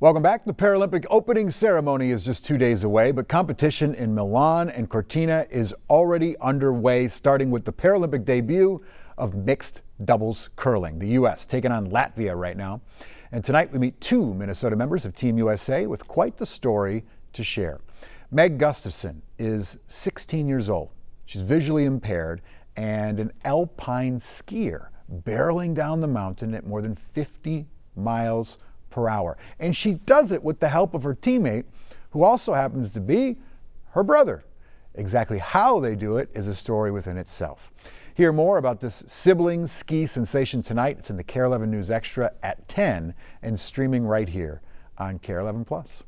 Welcome back. The Paralympic opening ceremony is just 2 days away, but competition in Milan and Cortina is already underway, starting with the Paralympic debut of mixed doubles curling. The U.S. taking on Latvia right now. And tonight we meet two Minnesota members of Team USA with quite the story to share. Meg Gustafson is 16 years old. She's visually impaired and an alpine skier, barreling down the mountain at more than 50 miles per hour. And she does it with the help of her teammate, who also happens to be her brother. Exactly how they do it is a story within itself. Hear more about this sibling ski sensation tonight. It's in the KARE 11 News Extra at 10 and streaming right here on KARE 11 Plus.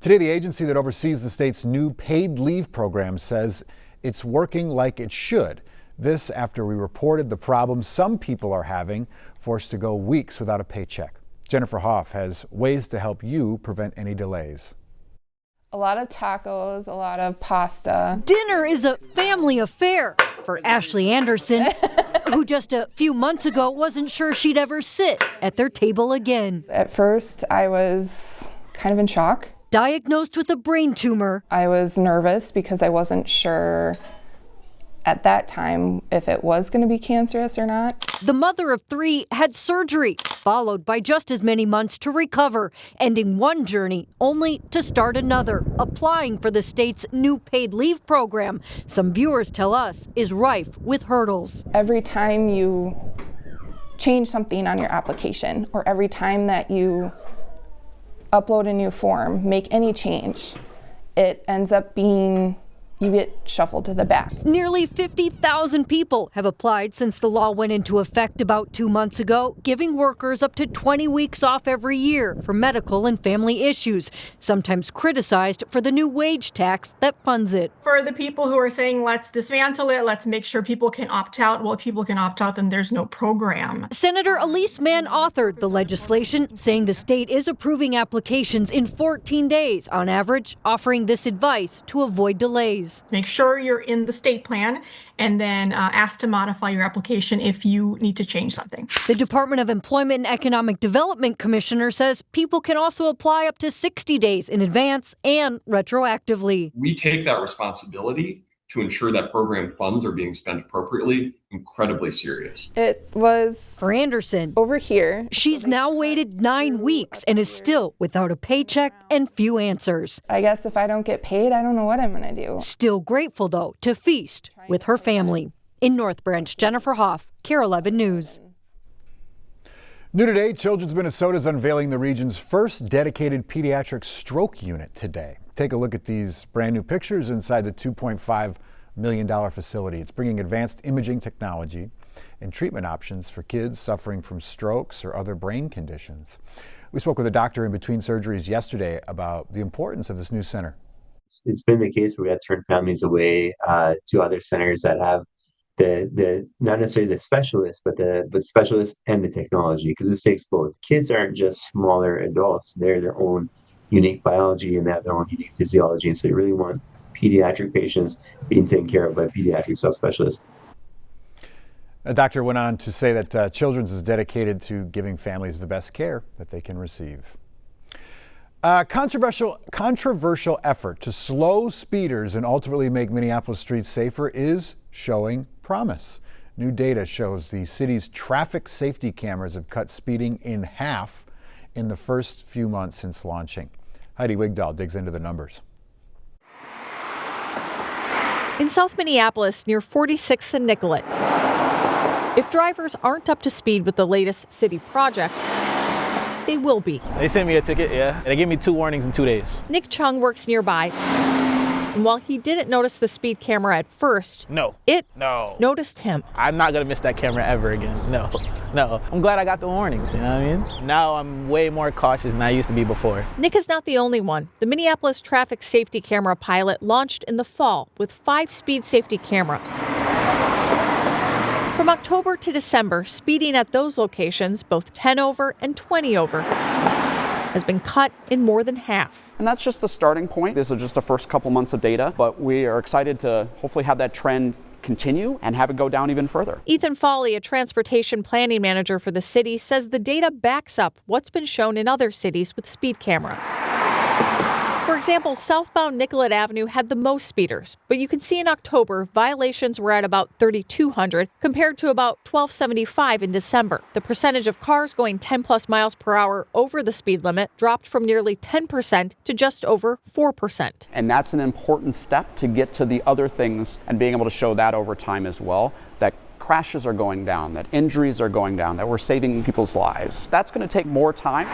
Today, the agency that oversees the state's new paid leave program says it's working like it should. This after we reported the problem some people are having, forced to go weeks without a paycheck. Jennifer Hoff has ways to help you prevent any delays. A lot of tacos, a lot of pasta. Dinner is a family affair for Ashley Anderson, who just a few months ago wasn't sure she'd ever sit at their table again. At first, I was kind of in shock. Diagnosed with a brain tumor. I was nervous because I wasn't sure at that time if it was going to be cancerous or not. The mother of three had surgery, followed by just as many months to recover, ending one journey only to start another, applying for the state's new paid leave program. Some viewers tell us is rife with hurdles. Every time you change something on your application, or every time that you upload a new form, make any change, it ends up being you get shuffled to the back. Nearly 50,000 people have applied since the law went into effect about 2 months ago, giving workers up to 20 weeks off every year for medical and family issues, sometimes criticized for the new wage tax that funds it. For the people who are saying, let's dismantle it, let's make sure people can opt out. Well, if people can opt out, then there's no program. Senator Elise Mann authored the legislation, saying the state is approving applications in 14 days on average, offering this advice to avoid delays. Make sure you're in the state plan and then ask to modify your application if you need to change something. The Department of Employment and Economic Development Commissioner says people can also apply up to 60 days in advance and retroactively. We take that responsibility to ensure that program funds are being spent appropriately incredibly serious. It was for Anderson over here. She's now waited 9 weeks and is still without a paycheck and few answers. I guess if I don't get paid, I don't know what I'm going to do. Still grateful, though, to feast with her family. In North Branch, Jennifer Hoff, KARE 11 News. New today, Children's Minnesota is unveiling the region's first dedicated pediatric stroke unit today. Take a look at these brand new pictures inside the $2.5 million facility. It's bringing advanced imaging technology and treatment options for kids suffering from strokes or other brain conditions. We spoke with a doctor in between surgeries yesterday about the importance of this new center. It's been the case where we have turned families away to other centers that have the not necessarily the specialists, but the specialists and the technology, because this takes both. Kids aren't just smaller adults; they're their own unique biology and they have their own unique physiology. And so you really want pediatric patients being taken care of by pediatric subspecialists. The doctor went on to say that Children's is dedicated to giving families the best care that they can receive. A controversial effort to slow speeders and ultimately make Minneapolis streets safer is showing promise. New data shows the city's traffic safety cameras have cut speeding in half in the first few months since launching. Heidi Wigdahl digs into the numbers. In South Minneapolis, near 46th and Nicollet, if drivers aren't up to speed with the latest city project, they will be. They sent me a ticket, yeah. They gave me 2 warnings in 2 days. Nick Chung works nearby. And while he didn't notice the speed camera at first, it noticed him. I'm not going to miss that camera ever again. No. I'm glad I got the warnings, you know what I mean? Now I'm way more cautious than I used to be before. Nick is not the only one. The Minneapolis traffic safety camera pilot launched in the fall with 5 speed safety cameras. From October to December, speeding at those locations, both 10 over and 20 over, has been cut in more than half. And that's just the starting point. This is just the first couple months of data, but we are excited to hopefully have that trend continue and have it go down even further. Ethan Foley, a transportation planning manager for the city, says the data backs up what's been shown in other cities with speed cameras. For example, southbound Nicollet Avenue had the most speeders, but you can see in October, violations were at about 3,200 compared to about 1,275 in December. The percentage of cars going 10 plus miles per hour over the speed limit dropped from nearly 10% to just over 4%. And that's an important step to get to the other things and being able to show that over time as well, that crashes are going down, that injuries are going down, that we're saving people's lives. That's going to take more time.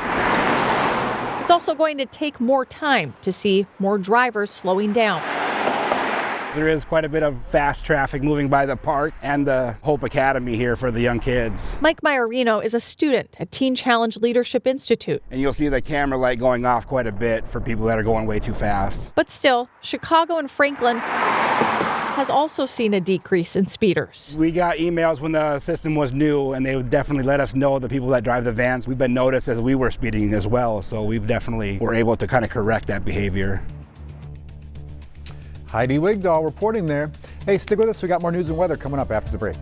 It's also going to take more time to see more drivers slowing down. There is quite a bit of fast traffic moving by the park and the Hope Academy here for the young kids. Mike Maiorino is a student at Teen Challenge Leadership Institute. And you'll see the camera light going off quite a bit for people that are going way too fast. But still, Chicago and Franklin has also seen a decrease in speeders. We got emails when the system was new, and they would definitely let us know the people that drive the vans. We've been noticed as we were speeding as well, so we've definitely were able to kind of correct that behavior. Heidi Wigdahl reporting there. Hey, stick with us. We got more news and weather coming up after the break.